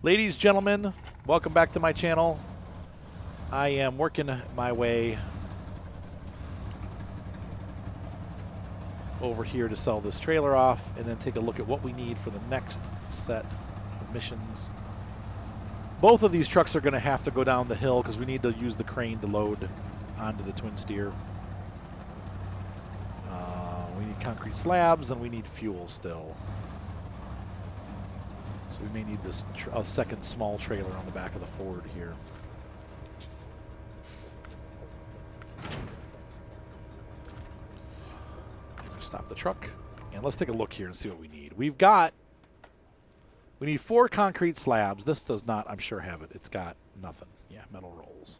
Ladies, gentlemen, welcome back to my channel. I am working my way over here to sell this trailer off and then take a look at what we need for the next set of missions. Both of these trucks are going to have to go down the hill because we need to use the crane to load onto the twin steer. We need concrete slabs and we need fuel still. So we may need this a second small trailer on the back of the Ford here. Stop the truck and let's take a look here and see what we need. We need 4 concrete slabs. This does not, I'm sure, have it. It's got nothing. Yeah, metal rolls.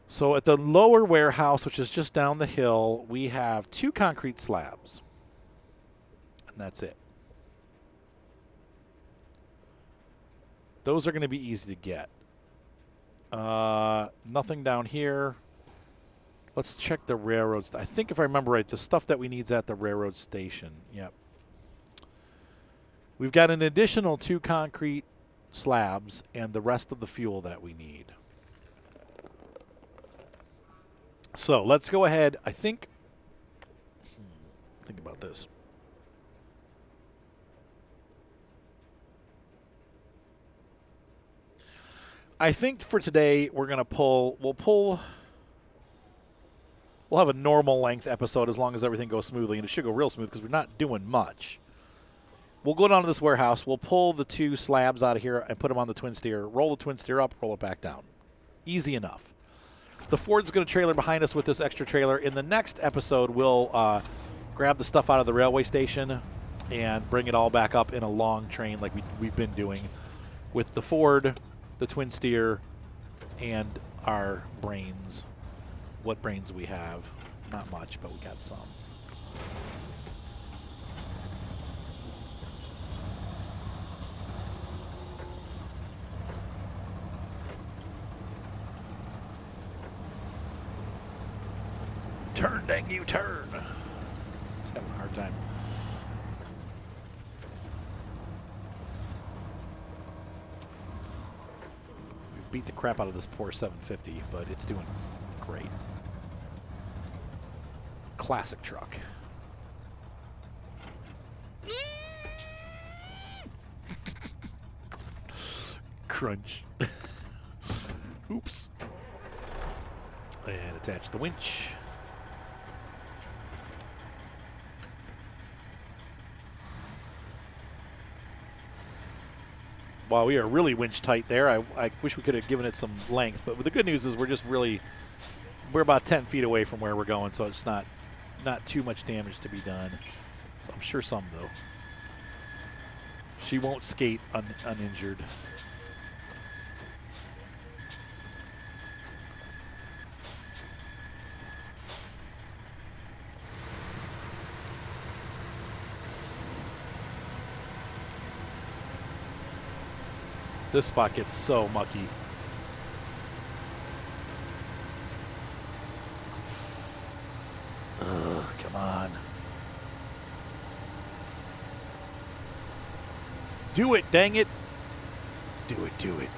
So at the lower warehouse, which is just down the hill, we have 2 concrete slabs. And that's it. Those are going to be easy to get. Nothing down here. Let's check the railroads. I think if I remember right, the stuff that we need is at the railroad station. Yep. We've got an additional 2 concrete slabs and the rest of the fuel that we need. So let's go ahead. I think about this. I think for today we're going to we'll have a normal length episode as long as everything goes smoothly, and it should go real smooth because we're not doing much. We'll go down to this warehouse. We'll pull the 2 slabs out of here and put them on the twin steer, roll the twin steer up, roll it back down. Easy enough. The Ford's going to trailer behind us with this extra trailer. In the next episode, we'll grab the stuff out of the railway station and bring it all back up in a long train like we've been doing with the Ford, the twin steer, and our brains. What brains we have. Not much, but we got some. Turn, dang you, turn. It's having a hard time. We beat the crap out of this poor 750, but it's doing great. Classic truck. Crunch. Oops. And attach the winch. Wow, we are really winch tight there. I wish we could have given it some length, but the good news is we're about 10 feet away from where we're going, so it's not too much damage to be done. So I'm sure some, though. She won't skate uninjured. This spot gets so mucky. Come on. Do it, dang it. Do it, do it.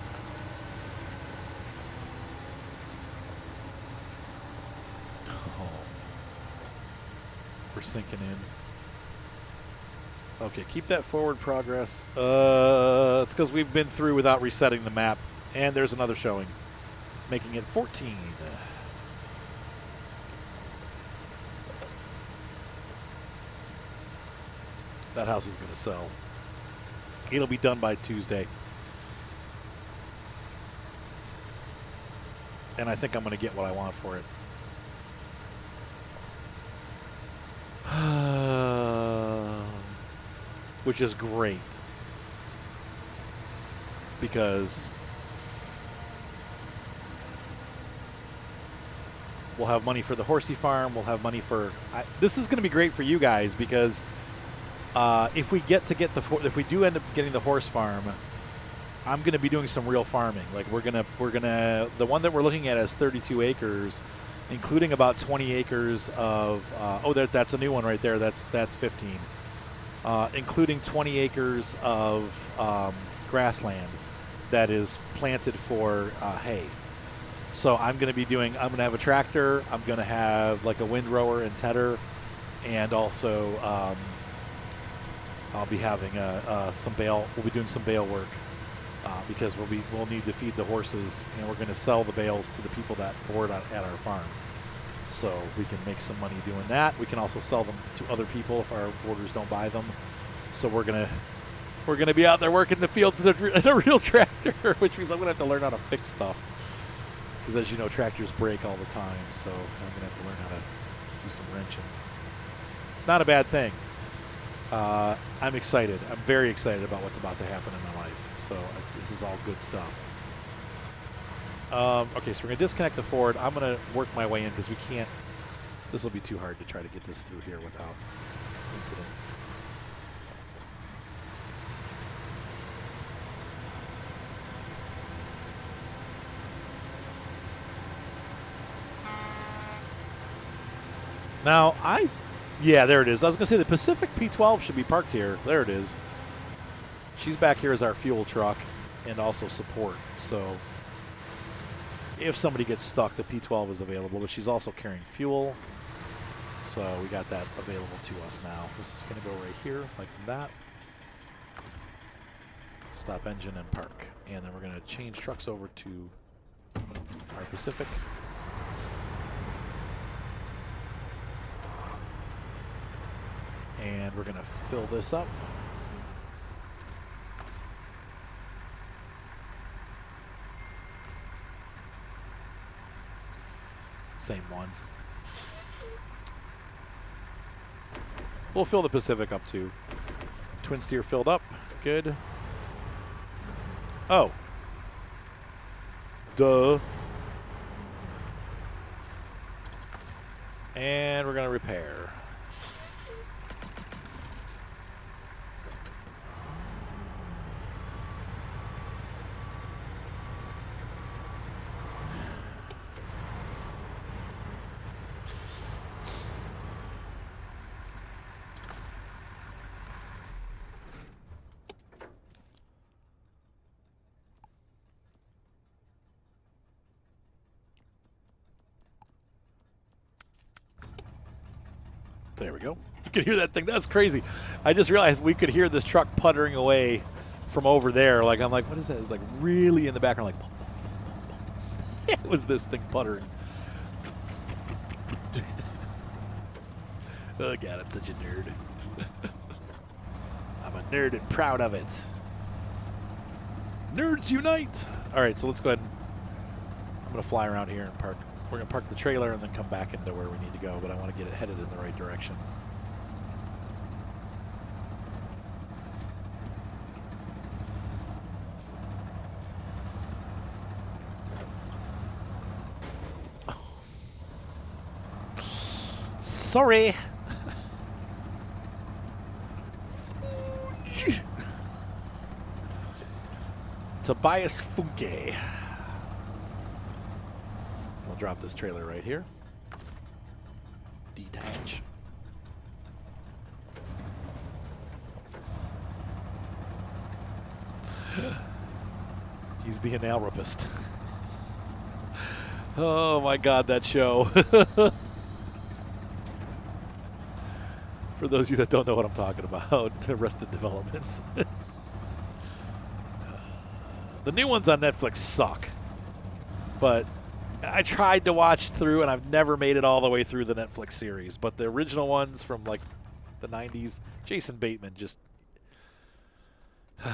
Oh. We're sinking in. Okay, keep that forward progress. It's because we've been through without resetting the map. And there's another showing, making it 14. That house is going to sell. It'll be done by Tuesday. And I think I'm going to get what I want for it. Which is great. Because we'll have money for the horsey farm. We'll have money for... this is going to be great for you guys because if we do end up getting the horse farm, I'm going to be doing some real farming. Like we're gonna the one that we're looking at is 32 acres, including about 20 acres of that's a new one right there. That's 15, including 20 acres of grassland that is planted for hay. So I'm going to have a tractor. I'm going to have like a windrower and tedder, and also I'll be having some bale. We'll be doing some bale work because we'll need to feed the horses, and we're going to sell the bales to the people that board at our farm. So we can make some money doing that. We can also sell them to other people if our boarders don't buy them. So we're gonna be out there working the fields in a real tractor, which means I'm gonna have to learn how to fix stuff. Because as you know, tractors break all the time, so I'm gonna have to learn how to do some wrenching. Not a bad thing. I'm excited. I'm very excited about what's about to happen in my life. So this is all good stuff. Okay, so we're going to disconnect the Ford. I'm going to work my way in because we can't. This will be too hard to try to get this through here without incident. Now, yeah, there it is. I was going to say the Pacific P12 should be parked here. There it is. She's back here as our fuel truck and also support. So if somebody gets stuck, the P12 is available, but she's also carrying fuel. So we got that available to us now. This is going to go right here like that. Stop engine and park. And then we're going to change trucks over to our Pacific. And we're going to fill this up. Same one. We'll fill the Pacific up too. Twin steer filled up. Good. Oh. Duh. And we're going to repair. There we go. You could hear that thing. That's crazy. I just realized we could hear this truck puttering away from over there. Like, I'm like, what is that? It's like really in the background, like, it was this thing puttering. Oh, God, I'm such a nerd. I'm a nerd and proud of it. Nerds unite. All right, so let's go ahead. I'm going to fly around here and park. We're going to park the trailer and then come back into where we need to go, but I want to get it headed in the right direction. Sorry. Tobias Funke. We'll drop this trailer right here. Detach. He's the analropist. Oh my God, that show. For those of you that don't know what I'm talking about, Arrested Development. The new ones on Netflix suck. But I tried to watch through, and I've never made it all the way through the Netflix series. But the original ones from, like, the 90s, Jason Bateman just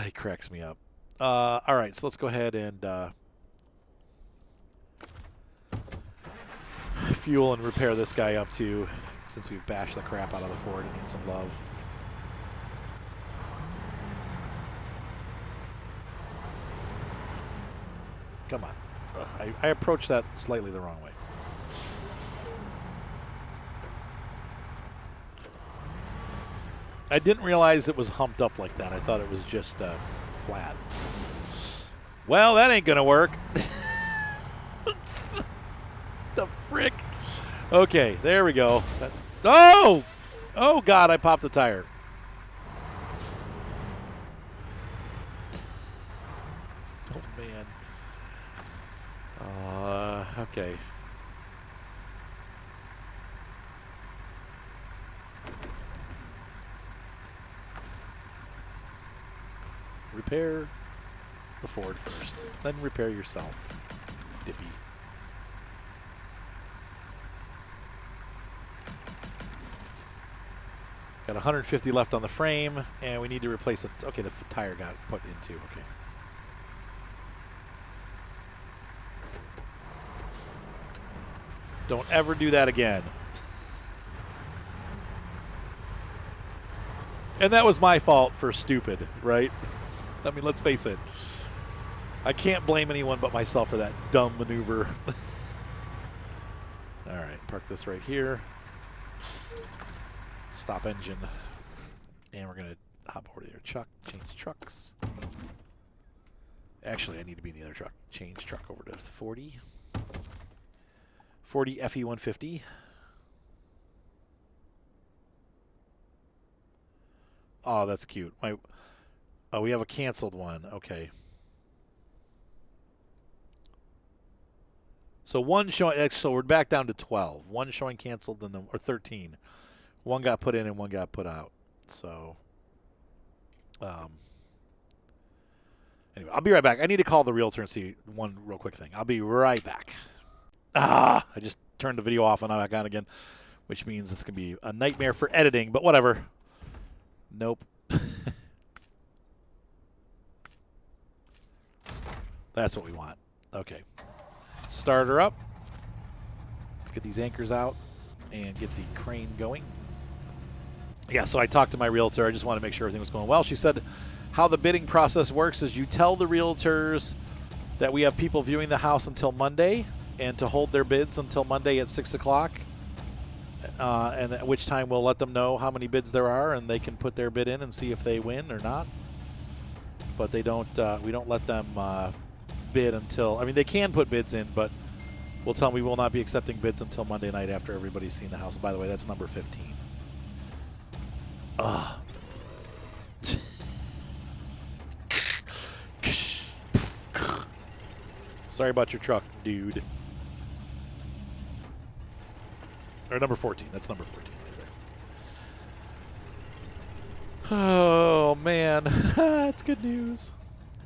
he cracks me up. All right, so let's go ahead and fuel and repair this guy up, too, since we've bashed the crap out of the Ford and need some love. Come on. I approached that slightly the wrong way. I didn't realize it was humped up like that. I thought it was just flat. Well, that ain't going to work. The frick? Okay, there we go. That's oh! Oh, God, I popped a tire. man. Okay. Repair the Ford first, then repair yourself, Dippy. Got 150 left on the frame, and we need to replace it. Okay, the tire got put into. Okay. Don't ever do that again. And that was my fault for stupid, right? I mean, let's face it. I can't blame anyone but myself for that dumb maneuver. All right, park this right here. Stop engine. And we're going to hop over to the other truck, change trucks. Actually, I need to be in the other truck. Change truck over to 40. 40 FE150. Oh, that's cute. Oh, we have a canceled one. Okay. So one showing. So we're back down to 12. One showing canceled, and then or 13. One got put in and one got put out. So, anyway, I'll be right back. I need to call the realtor and see one real quick thing. I'll be right back. I just turned the video off and I'm back on again, which means it's going to be a nightmare for editing, but whatever. Nope. That's what we want. Okay. Start her up. Let's get these anchors out and get the crane going. Yeah, so I talked to my realtor. I just want to make sure everything was going well. She said how the bidding process works is you tell the realtors that we have people viewing the house until Monday and to hold their bids until Monday at 6 o'clock, and at which time we'll let them know how many bids there are, and they can put their bid in and see if they win or not. But they don't. We don't let them bid until. I mean, they can put bids in, but we'll tell them we will not be accepting bids until Monday night after everybody's seen the house. And by the way, that's number 15. Sorry about your truck, dude. Or number 14. That's number 14 right there. Oh, man. It's good news.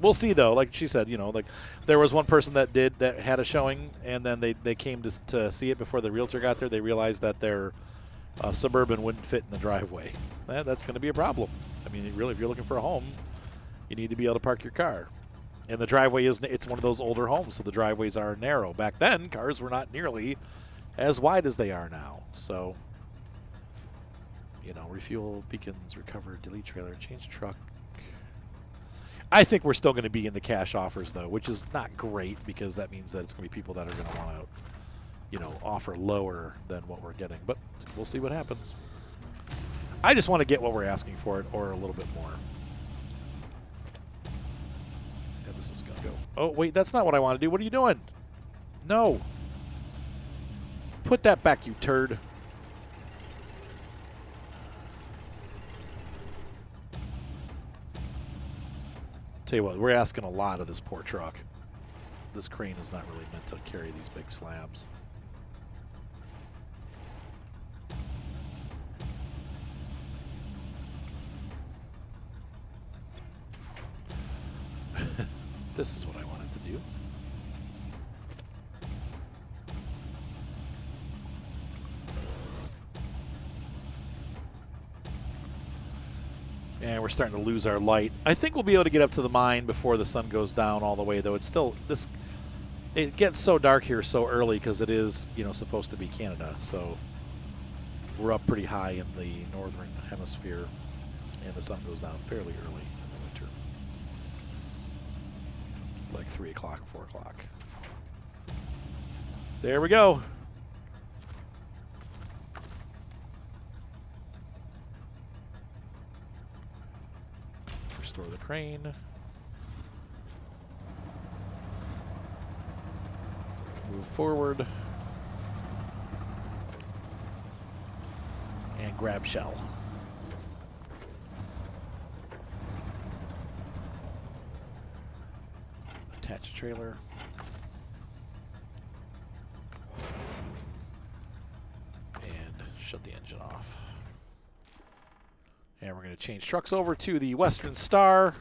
We'll see, though. Like she said, you know, like there was one person that had a showing, and then they came to see it before the realtor got there. They realized that their Suburban wouldn't fit in the driveway. That's going to be a problem. I mean, really, if you're looking for a home, you need to be able to park your car. And the driveway it's one of those older homes, so the driveways are narrow. Back then, cars were not nearly as wide as they are now. So, you know, refuel, beacons, recover, delete trailer, change truck. I think we're still going to be in the cash offers, though, which is not great because that means that it's going to be people that are going to want to, you know, offer lower than what we're getting. But we'll see what happens. I just want to get what we're asking for it or a little bit more. Yeah, this is going to go. Oh, wait, that's not what I want to do. What are you doing? No. Put that back, you turd. Tell you what, we're asking a lot of this poor truck. This crane is not really meant to carry these big slabs. This is what I wanted to do. And we're starting to lose our light. I think we'll be able to get up to the mine before the sun goes down all the way, though. It's still it gets so dark here so early because it is, you know, supposed to be Canada. So we're up pretty high in the northern hemisphere, and the sun goes down fairly early in the winter, like 3 o'clock, 4 o'clock. There we go. Restore the crane. Move forward. And grab shell. Attach a trailer. And shut the engine off. And we're going to change trucks over to the Western Star.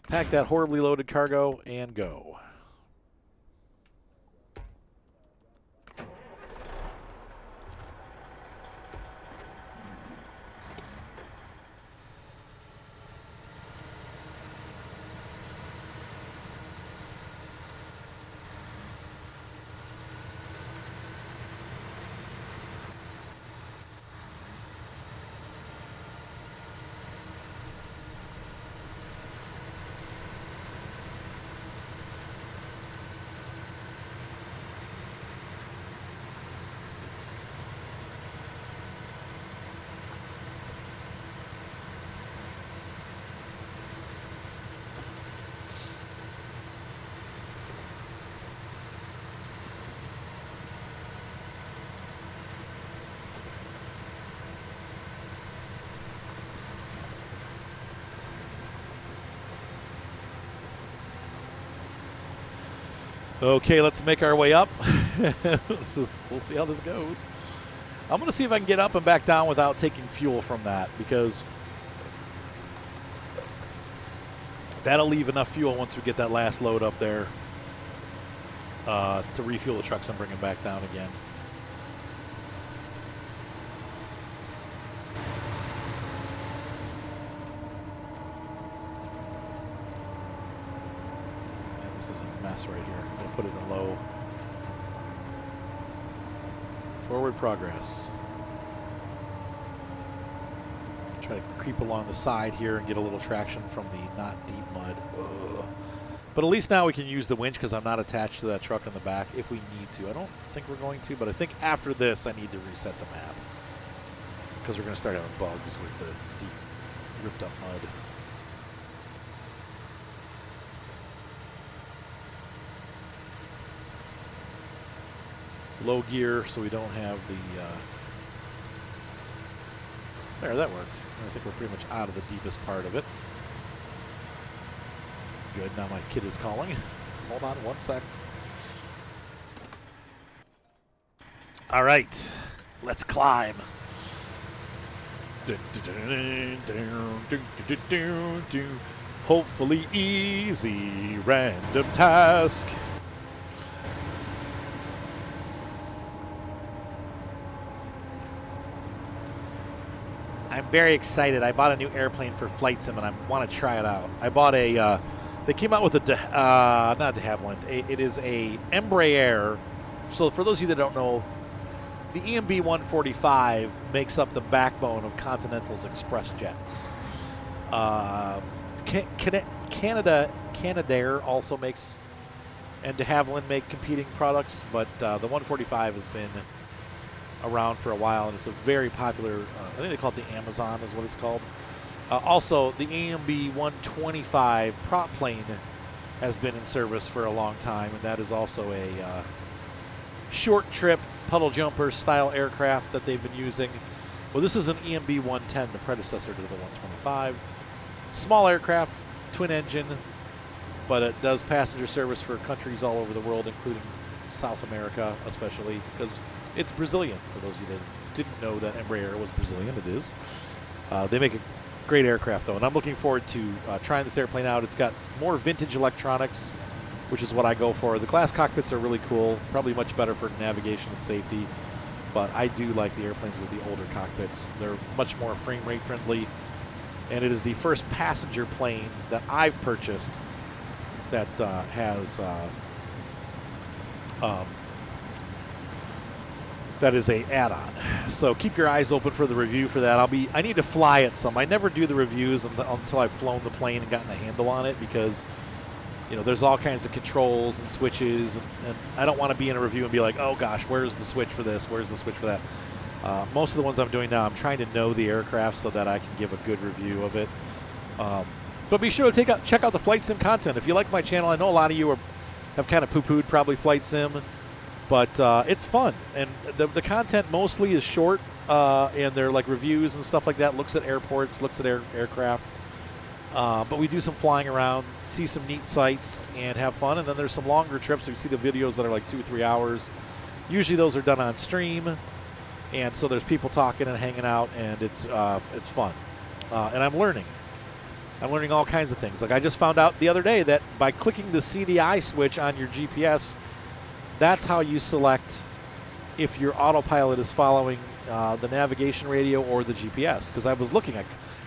Pack that horribly loaded cargo and go. Okay, let's make our way up. We'll see how this goes. I'm going to see if I can get up and back down without taking fuel from that, because that'll leave enough fuel once we get that last load up there to refuel the trucks and bring them back down again. This is a mess right here. I'm going to put it in low. Forward progress. Try to creep along the side here and get a little traction from the not deep mud. Ugh. But at least now we can use the winch because I'm not attached to that truck in the back if we need to. I don't think we're going to, but I think after this I need to reset the map because we're going to start having bugs with the deep ripped up mud. Low gear so we don't have the there, that worked. I think we're pretty much out of the deepest part of it. Good, now my kid is calling. Hold on one sec. All right, let's climb. Hopefully easy random task. I'm very excited. I bought a new airplane for Flight Sim, and I want to try it out. I bought a, they came out with a, not de Havilland, it is a Embraer. So for those of you that don't know, the EMB 145 makes up the backbone of Continental's express jets. Canadair also makes, and de Havilland make competing products, but the 145 has been around for a while, and it's a very popular, I think they call it the Amazon is what it's called. Also, the AMB 125 prop plane has been in service for a long time, and that is also a short trip puddle jumper style aircraft that they've been using. Well, this is an EMB 110, the predecessor to the 125. Small aircraft, twin engine, but it does passenger service for countries all over the world, including South America especially, because it's Brazilian, for those of you that didn't know that Embraer was Brazilian. It is. They make a great aircraft, though, and I'm looking forward to trying this airplane out. It's got more vintage electronics, which is what I go for. The glass cockpits are really cool, probably much better for navigation and safety, but I do like the airplanes with the older cockpits. They're much more frame rate friendly, and it is the first passenger plane that I've purchased that has that is a add-on. So keep your eyes open for the review for that. I need to fly it some. I never do the reviews until I've flown the plane and gotten a handle on it, because you know there's all kinds of controls and switches, and I don't want to be in a review and be like, oh gosh, where's the switch for this, where's the switch for that. Most of the ones I'm doing now, I'm trying to know the aircraft so that I can give a good review of it. But be sure to check out the Flight Sim content. If you like my channel, I know a lot of you have kind of poo-pooed probably Flight Sim, but it's fun, and the content mostly is short, and they're like reviews and stuff like that. Looks at airports, looks at aircraft. But we do some flying around, see some neat sights, and have fun. And then there's some longer trips. You see the videos that are like 2-3 hours. Usually those are done on stream, and so there's people talking and hanging out, and it's fun. And I'm learning. I'm learning all kinds of things. Like I just found out the other day that by clicking the CDI switch on your GPS, that's how you select if your autopilot is following the navigation radio or the GPS. Because I was looking at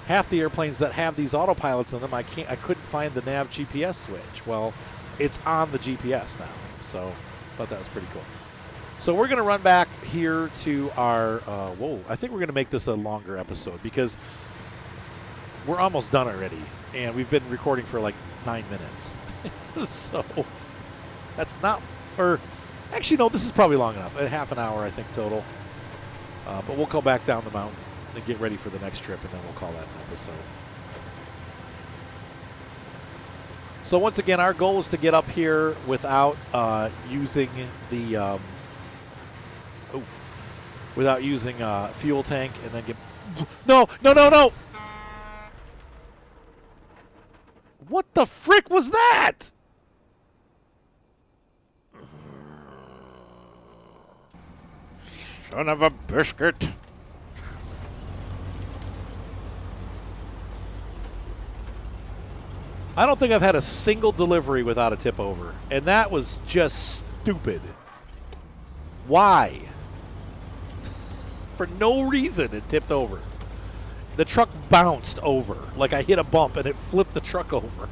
half the airplanes that have these autopilots in them, I couldn't find the nav GPS switch. Well, it's on the GPS now, so I thought that was pretty cool. So we're going to run back here to our I think we're going to make this a longer episode because we're almost done already, and we've been recording for like 9 minutes. So that's not, or actually no, this is probably long enough. A half an hour, I think, total. But we'll go back down the mountain and get ready for the next trip, and then we'll call that an episode. So once again, our goal is to get up here without using the fuel tank, and then get no. What the frick was that? Son of a biscuit. I don't think I've had a single delivery without a tip over, and that was just stupid. Why? For no reason, it tipped over. The truck bounced over, like I hit a bump, and it flipped the truck over.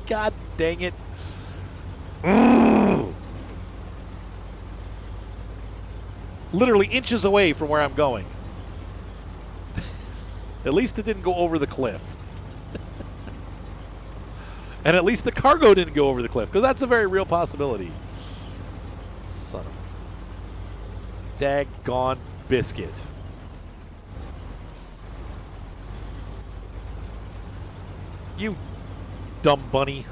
God dang it. Ugh. Literally inches away from where I'm going. At least it didn't go over the cliff. And at least the cargo didn't go over the cliff, because that's a very real possibility. Son of a daggone biscuit. You dumb bunny.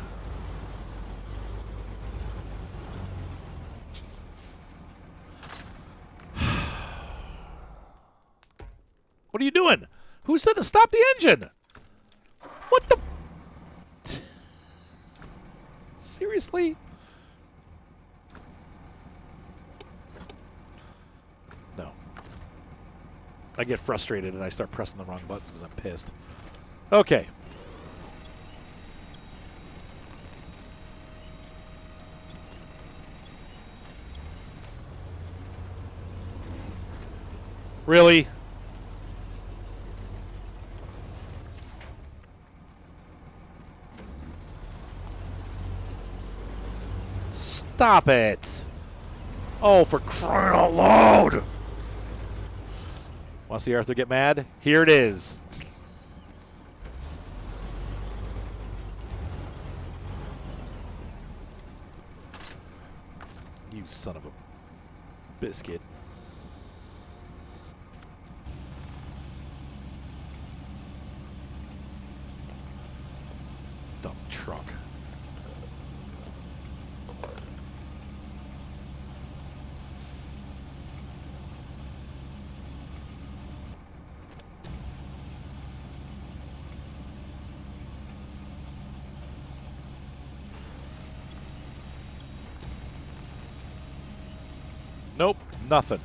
What are you doing? Who said to stop the engine? What the? Seriously? No. I get frustrated and I start pressing the wrong buttons because I'm pissed. Okay. Really? Stop it. Oh, for crying out loud. Want to see Arthur get mad? Here it is. You son of a biscuit. Dumb truck. Nope, nothing.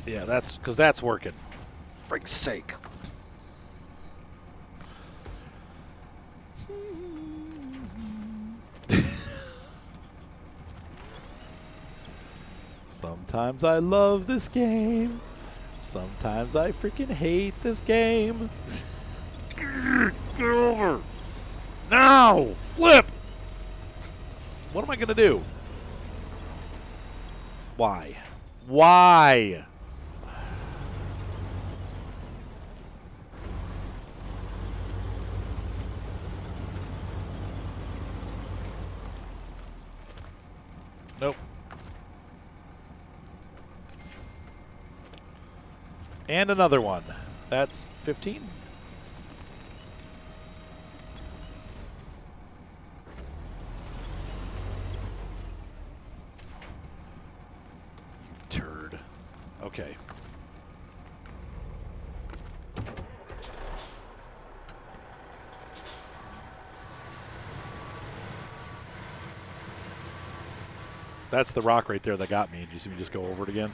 Yeah, that's because that's working. Frick's sake. Sometimes I love this game. Sometimes I freaking hate this game. Get over. Now! Flip! What am I going to do? Why? Why? Nope. And another one. That's 15. Turd. That's the rock right there that got me. Did you see me just go over it again?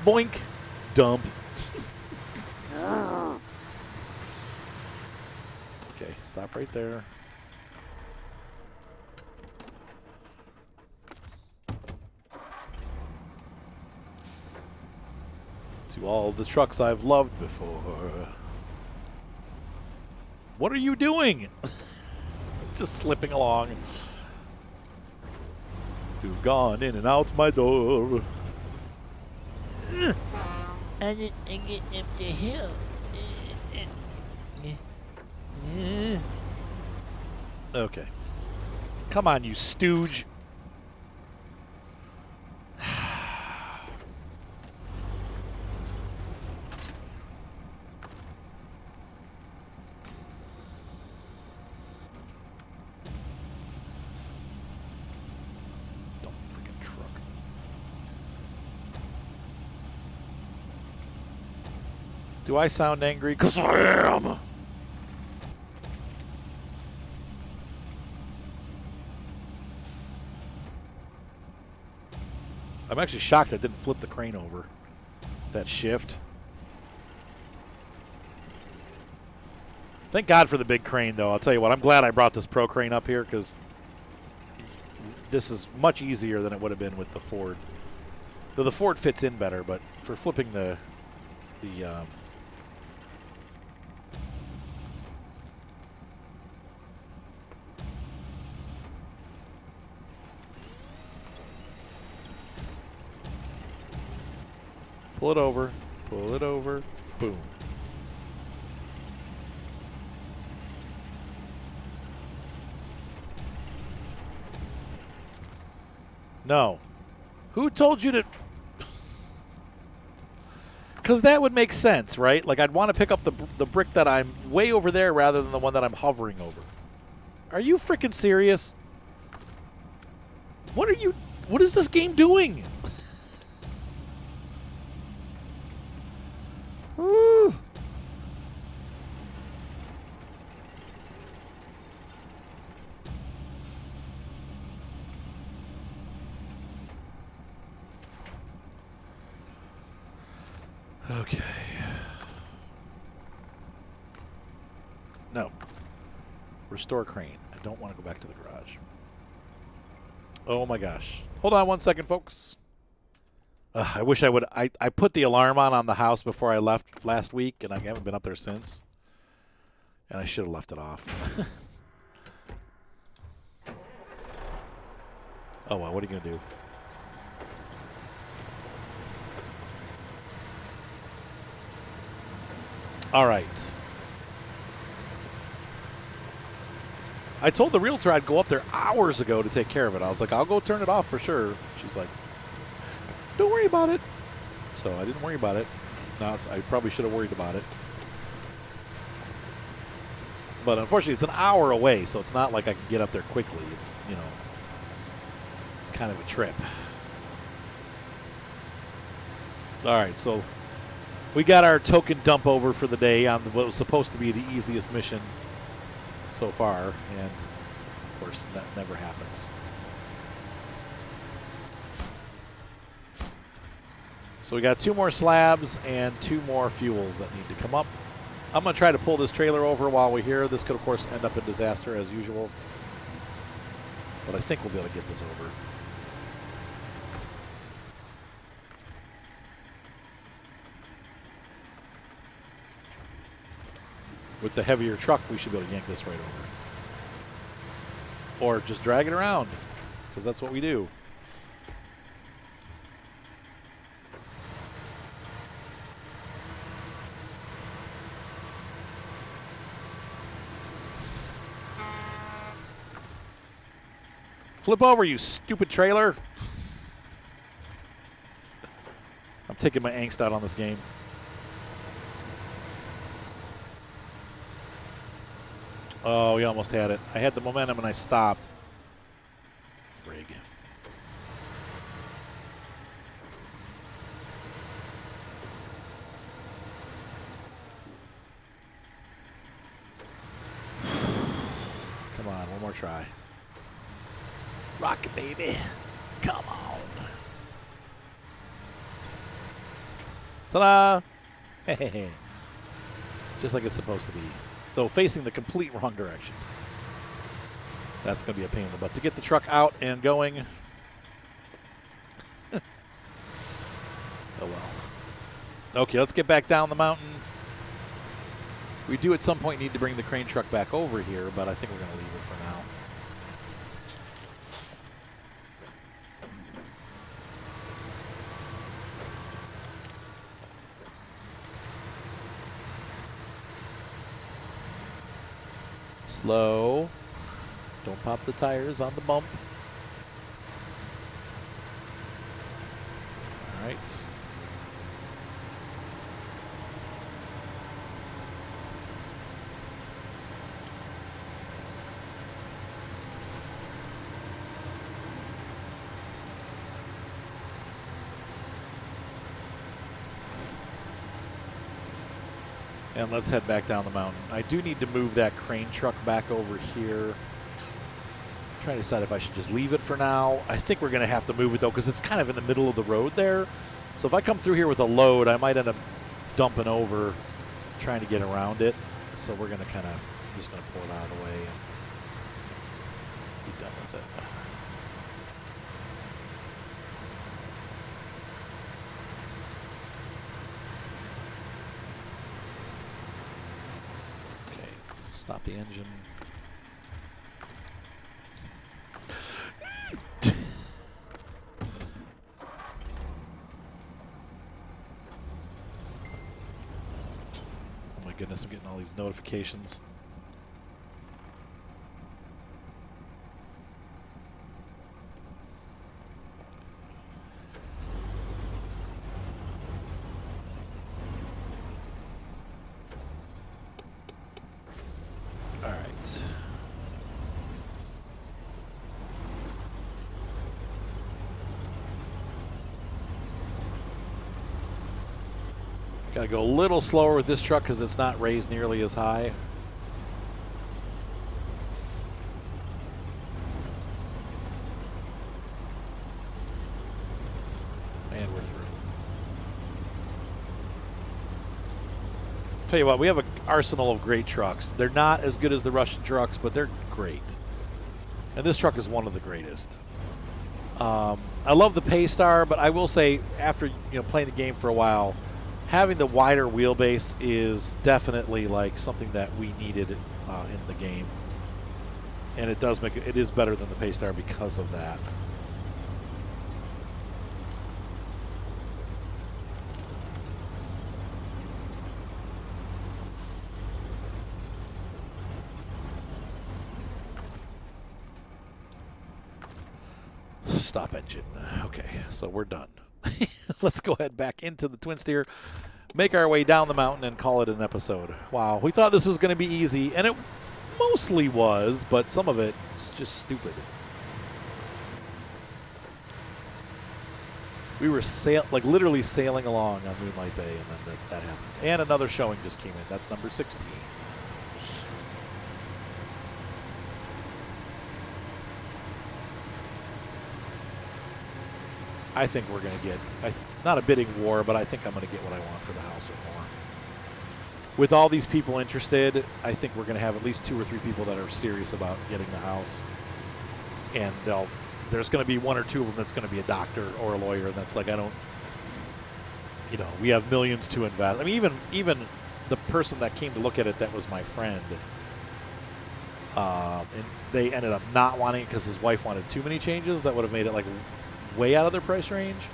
Boink. Dump. Okay, stop right there. To all the trucks I've loved before. What are you doing? Just slipping along. You've gone in and out my door. I get up the hill. Okay. Come on, you stooge. Don't freaking truck. Do I sound angry? 'Cause I am. I'm actually shocked I didn't flip the crane over. That shift. Thank God for the big crane, though. I'll tell you what, I'm glad I brought this Pro crane up here because this is much easier than it would have been with the Ford. Though the Ford fits in better, but for flipping the pull it over, boom. No. Who told you to? Because that would make sense, right? Like I'd want to pick up the brick that I'm way over there rather than the one that I'm hovering over. Are you freaking serious? What is this game doing? Woo. Okay. No. Restore crane. I don't want to go back to the garage. Oh my gosh. Hold on 1 second, folks. I wish I would. I put the alarm on the house before I left last week, and I haven't been up there since. And I should have left it off. Oh, well, what are you going to do? All right. I told the realtor I'd go up there hours ago to take care of it. I was like, I'll go turn it off for sure. She's like, don't worry about it. So I didn't worry about it. Now I probably should have worried about it. But unfortunately, it's an hour away, so it's not like I can get up there quickly. It's, you know, it's kind of a trip. All right, so we got our token dump over for the day on what was supposed to be the easiest mission so far, and of course that never happens. So we got 2 more slabs and 2 more fuels that need to come up. I'm going to try to pull this trailer over while we're here. This could, of course, end up in disaster as usual, but I think we'll be able to get this over. With the heavier truck, we should be able to yank this right over. Or just drag it around, because that's what we do. Flip over, you stupid trailer. I'm taking my angst out on this game. Oh, we almost had it. I had the momentum and I stopped. Frig. Come on, one more try. Rock it, baby. Come on. Ta-da! Hey. Just like it's supposed to be. Though facing the complete wrong direction. That's going to be a pain in the butt. To get the truck out and going. Oh, well. Okay, let's get back down the mountain. We do at some point need to bring the crane truck back over here, but I think we're going to leave it for now. Slow. Don't pop the tires on the bump. All right. And let's head back down the mountain. I do need to move that crane truck back over here. I'm trying to decide if I should just leave it for now. I think we're going to have to move it, though, because it's kind of in the middle of the road there. So if I come through here with a load, I might end up dumping over, trying to get around it. So we're going to kind of, I'm just going to pull it out of the way and be done with it. Stop the engine. Oh my goodness, I'm getting all these notifications. Got to go a little slower with this truck because it's not raised nearly as high. And we're through. Tell you what, we have an arsenal of great trucks. They're not as good as the Russian trucks, but they're great. And this truck is one of the greatest. I love the Paystar, but I will say, after playing the game for a while, having the wider wheelbase is definitely like something that we needed in the game, and it does make it is better than the Paystar because of that. Stop engine. Okay, so we're done. Let's go ahead back into the twin steer, make our way down the mountain, and call it an episode. Wow, we thought this was going to be easy, and it mostly was, but some of it is just stupid. We were literally sailing along on Moonlight Bay, and then that happened. And another showing just came in. That's number 16. I think we're going to get, not a bidding war, but I think I'm going to get what I want for the house or more. With all these people interested, I think we're going to have at least 2 or 3 people that are serious about getting the house. And there's going to be 1 or 2 of them that's going to be a doctor or a lawyer, and that's like, we have millions to invest. I mean, even the person that came to look at it that was my friend, and they ended up not wanting it because his wife wanted too many changes that would have made it like way out of their price range.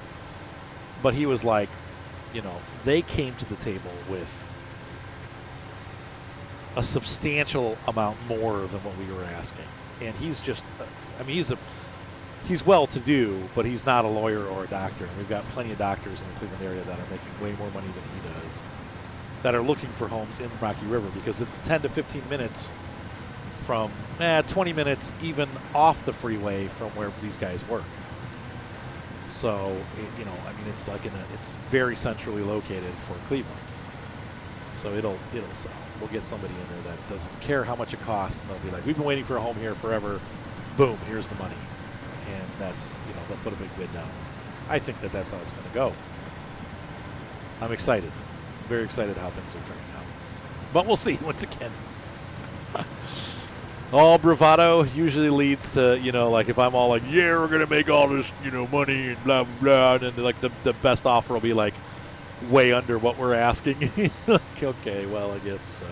But he was like, they came to the table with a substantial amount more than what we were asking. And he's just, he's well-to-do, but he's not a lawyer or a doctor. And we've got plenty of doctors in the Cleveland area that are making way more money than he does, that are looking for homes in the Rocky River, because it's 10 to 15 minutes from, 20 minutes even off the freeway from where these guys work. So, it's like it's very centrally located for Cleveland. So it'll sell. We'll get somebody in there that doesn't care how much it costs, and they'll be like, we've been waiting for a home here forever. Boom, here's the money. And that's, they'll put a big bid down. I think that's how it's going to go. I'm excited. Very excited how things are turning out. But we'll see once again. All bravado usually leads to, like if I'm all like, yeah, we're going to make all this, money and blah, blah, blah. And then like the best offer will be like way under what we're asking. Like, okay, well, I guess so.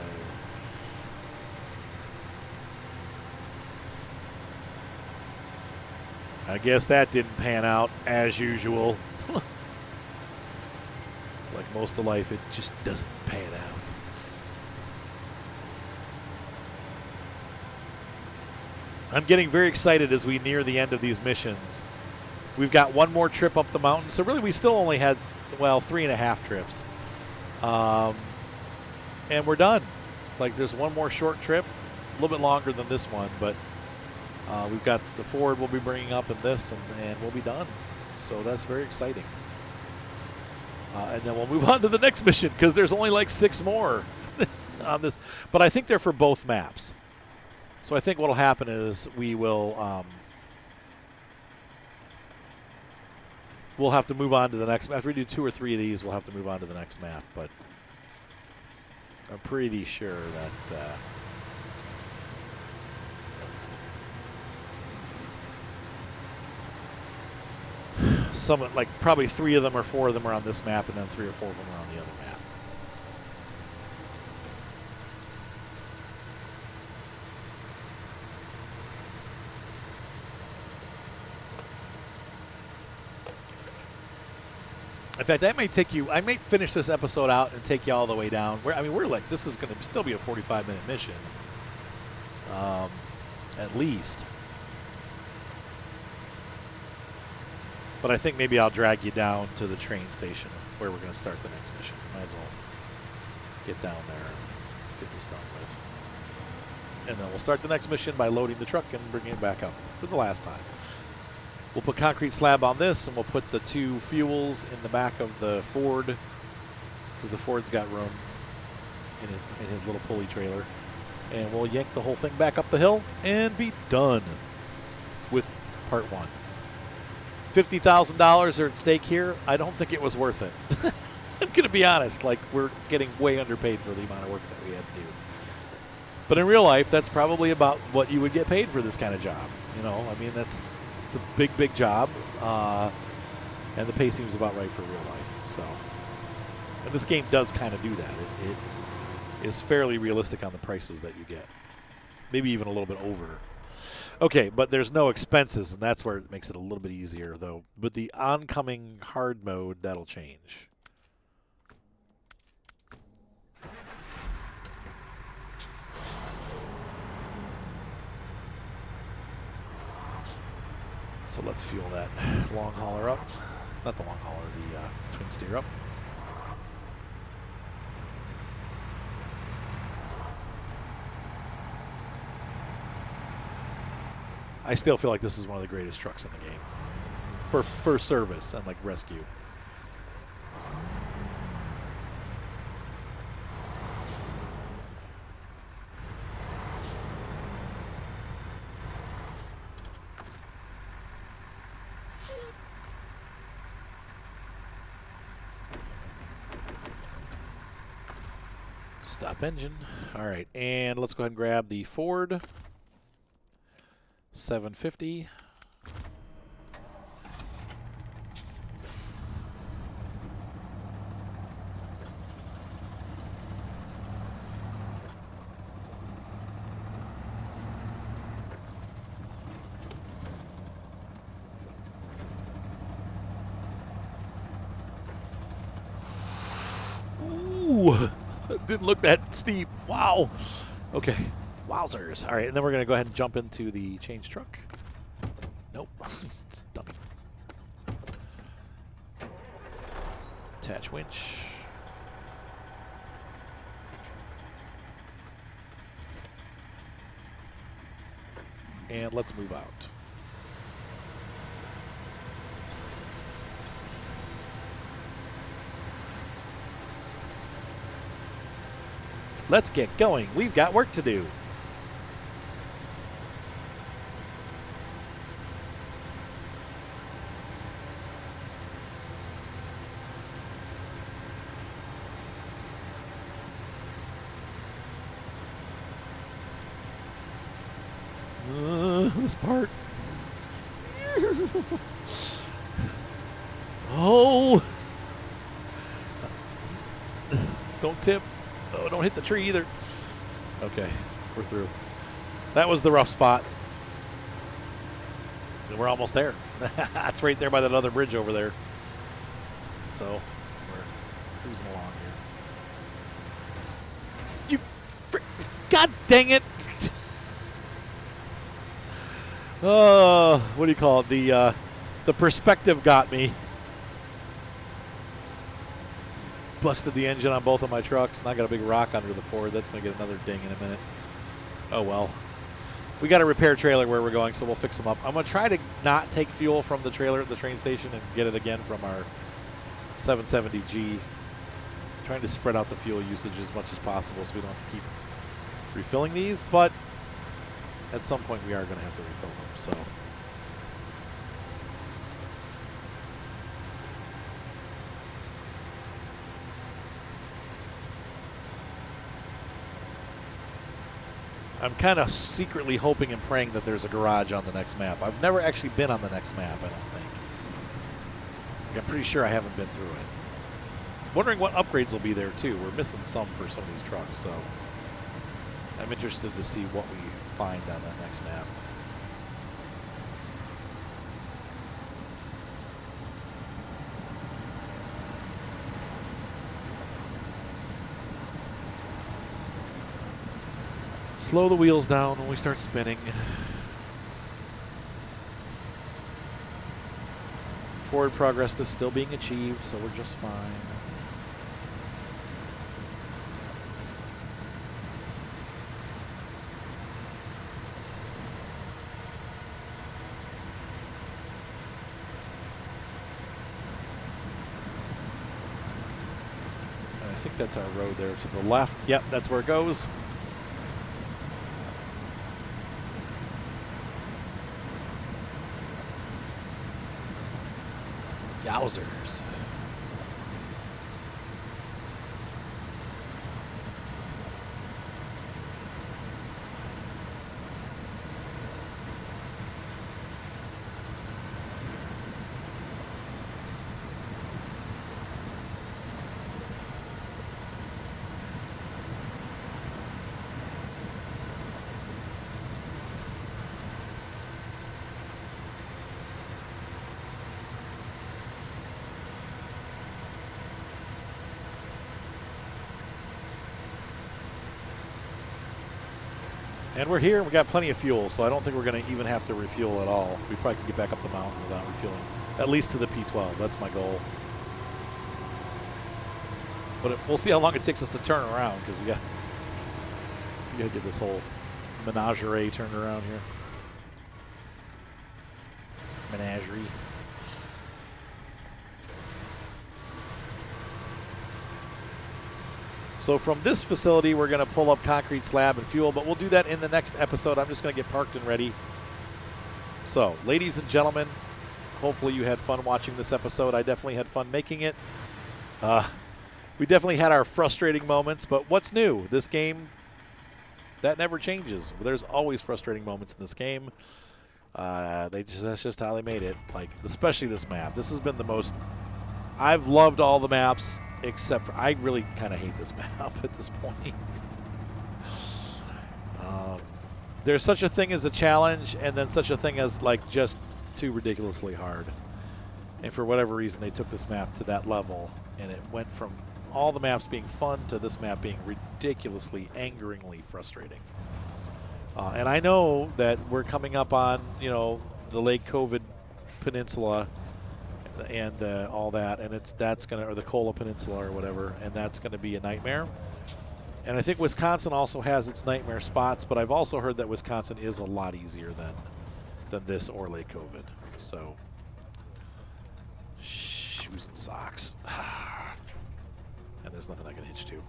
I guess that didn't pan out as usual. Like most of life, it just doesn't pan out. I'm getting very excited as we near the end of these missions. We've got one more trip up the mountain. So really we still only had, 3.5 trips. And we're done. Like there's one more short trip, a little bit longer than this one, but we've got the Ford we'll be bringing up in this, and we'll be done. So that's very exciting. And then we'll move on to the next mission because there's only like 6 more on this. But I think they're for both maps. So I think what will happen is we will we'll have to move on to the next map. After we do 2 or 3 of these, we'll have to move on to the next map. But I'm pretty sure that probably 3 of them or 4 of them are on this map, and then 3 or 4 of them are on the other map. In fact, I may finish this episode out and take you all the way down. We're like, this is going to still be a 45-minute mission, at least. But I think maybe I'll drag you down to the train station where we're going to start the next mission. Might as well get down there and get this done with. And then we'll start the next mission by loading the truck and bringing it back up for the last time. We'll put concrete slab on this, and we'll put the 2 fuels in the back of the Ford because the Ford's got room in his little pulley trailer. And we'll yank the whole thing back up the hill and be done with part 1. $50,000 are at stake here. I don't think it was worth it. I'm going to be honest. Like, we're getting way underpaid for the amount of work that we had to do. But in real life, that's probably about what you would get paid for this kind of job. It's a big, big job, and the pay seems about right for real life. So, and this game does kind of do that. It is fairly realistic on the prices that you get, maybe even a little bit over. Okay, but there's no expenses, and that's where it makes it a little bit easier, though. But the oncoming hard mode, that'll change. So let's fuel that long hauler up. Not the long hauler, the twin steer up. I still feel like this is one of the greatest trucks in the game for service and like rescue. Stop engine. All right, and let's go ahead and grab the Ford 750. Ooh. Didn't look that steep. Wow. Okay. Wowzers. All right, and then we're going to go ahead and jump into the change truck. Nope. It's dummy. Attach winch. And let's move out. Let's get going. We've got work to do. this part. Oh. Don't tip. Oh, don't hit the tree either. Okay, we're through. That was the rough spot. And we're almost there. That's right there by that other bridge over there. So we're cruising along here. God dang it. What do you call it? The perspective got me. Busted the engine on both of my trucks, and I got a big rock under the Ford. That's going to get another ding in a minute. Oh, well. We got a repair trailer where we're going, so we'll fix them up. I'm going to try to not take fuel from the trailer at the train station and get it again from our 770G. Trying to spread out the fuel usage as much as possible so we don't have to keep refilling these, but at some point we are going to have to refill them. So I'm kind of secretly hoping and praying that there's a garage on the next map. I've never actually been on the next map, I don't think. I'm pretty sure I haven't been through it. Wondering what upgrades will be there too. We're missing some for some of these trucks, so I'm interested to see what we find on that next map. Slow the wheels down when we start spinning. Forward progress is still being achieved, so we're just fine. And I think that's our road there to the left. Yep, that's where it goes. Yowzers. And we're here. We got plenty of fuel, so I don't think we're going to even have to refuel at all. We probably can get back up the mountain without refueling, at least to the P12. That's my goal. But we'll see how long it takes us to turn around, because we got to get this whole menagerie turned around here. Menagerie. So from this facility, we're going to pull up concrete slab and fuel, but we'll do that in the next episode. I'm just going to get parked and ready. So, ladies and gentlemen, hopefully you had fun watching this episode. I definitely had fun making it. We definitely had our frustrating moments, but what's new? This game, that never changes. There's always frustrating moments in this game. That's just how they made it. Like, especially this map. This has been the most... I've loved all the maps. Except for, I really kind of hate this map at this point. There's such a thing as a challenge, and then such a thing as, like, just too ridiculously hard. And for whatever reason, they took this map to that level, and it went from all the maps being fun to this map being ridiculously, angeringly frustrating. And I know that we're coming up on, you know, the Lake COVID Peninsula and all that, and that's gonna, or the Kola Peninsula or whatever, and that's gonna be a nightmare. And I think Wisconsin also has its nightmare spots, but I've also heard that Wisconsin is a lot easier than this or Lake COVID. So, shoes and socks, and there's nothing I can hitch to.